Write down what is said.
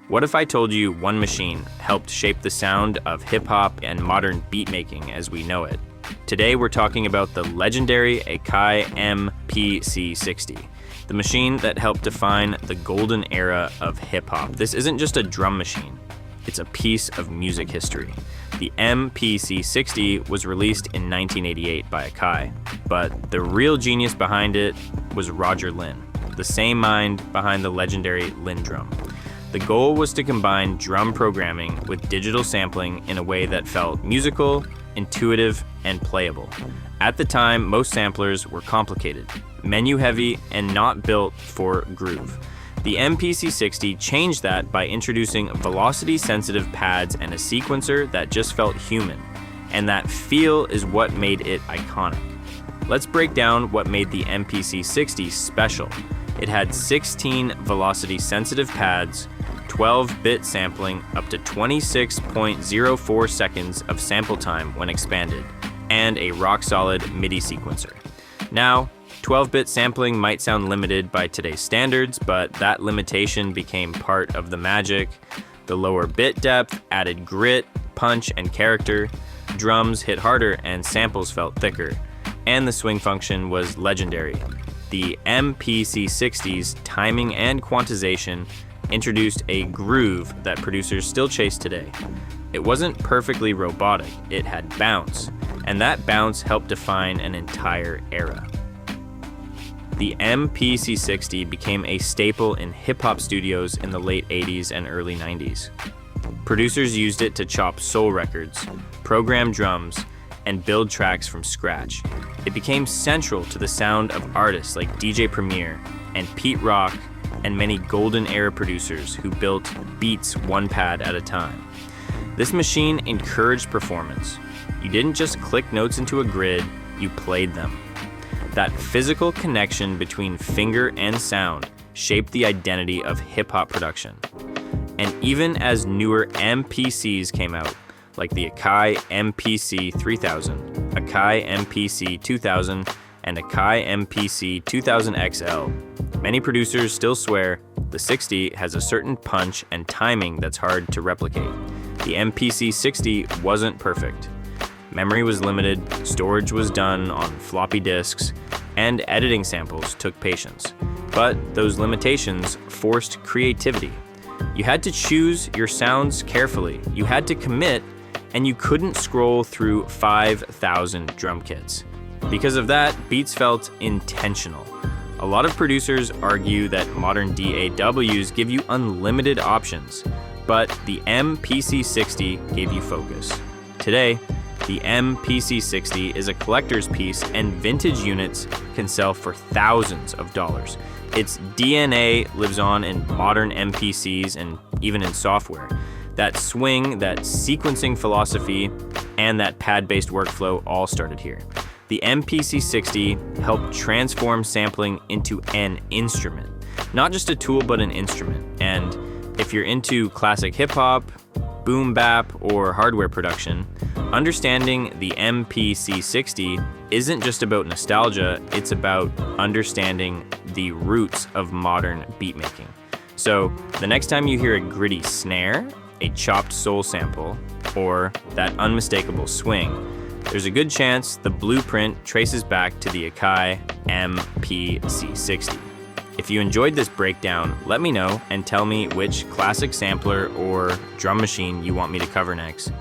What if I told you one machine helped shape the sound of hip-hop and modern beatmaking as we know it? Today we're talking about the legendary Akai MPC 60, the machine that helped define the golden era of hip-hop. This isn't just a drum machine, it's a piece of music history. The MPC 60 was released in 1988 by Akai, but the real genius behind it was Roger Linn, the same mind behind the legendary Linn drum. The goal was to combine drum programming with digital sampling in a way that felt musical, intuitive, and playable. At the time, most samplers were complicated, menu-heavy, and not built for groove. The MPC 60 changed that by introducing velocity-sensitive pads and a sequencer that just felt human, and that feel is what made it iconic. Let's break down what made the MPC 60 special. It had 16 velocity-sensitive pads, 12-bit sampling up to 26.04 seconds of sample time when expanded, and a rock-solid MIDI sequencer. Now, 12-bit sampling might sound limited by today's standards, but that limitation became part of the magic. The lower bit depth added grit, punch, and character. Drums hit harder and samples felt thicker. And the swing function was legendary. The MPC 60's timing and quantization introduced a groove that producers still chase today. It wasn't perfectly robotic, it had bounce, and that bounce helped define an entire era. The MPC 60 became a staple in hip-hop studios in the late 80s and early 90s. Producers used it to chop soul records, program drums, and build tracks from scratch. It became central to the sound of artists like DJ Premier and Pete Rock and many golden era producers who built beats one pad at a time. This machine encouraged performance. You didn't just click notes into a grid, you played them. That physical connection between finger and sound shaped the identity of hip-hop production. And even as newer MPCs came out, like the Akai MPC 3000, Akai MPC 2000, and Akai MPC 2000 XL, many producers still swear the 60 has a certain punch and timing that's hard to replicate. The MPC 60 wasn't perfect. Memory was limited, storage was done on floppy disks, and editing samples took patience. But those limitations forced creativity. You had to choose your sounds carefully, you had to commit, and you couldn't scroll through 5,000 drum kits. Because of that, beats felt intentional. A lot of producers argue that modern DAWs give you unlimited options, but the MPC 60 gave you focus. Today, the MPC 60 is a collector's piece, and vintage units can sell for thousands of dollars. Its DNA lives on in modern MPCs and even in software. That swing, that sequencing philosophy, and that pad-based workflow all started here. The MPC 60 helped transform sampling into an instrument. Not just a tool, but an instrument. And if you're into classic hip-hop, boom bap, or hardware production, understanding the MPC 60 isn't just about nostalgia, it's about understanding the roots of modern beatmaking. So the next time you hear a gritty snare, a chopped soul sample, or that unmistakable swing, there's a good chance the blueprint traces back to the Akai MPC 60. If you enjoyed this breakdown, let me know and tell me which classic sampler or drum machine you want me to cover next.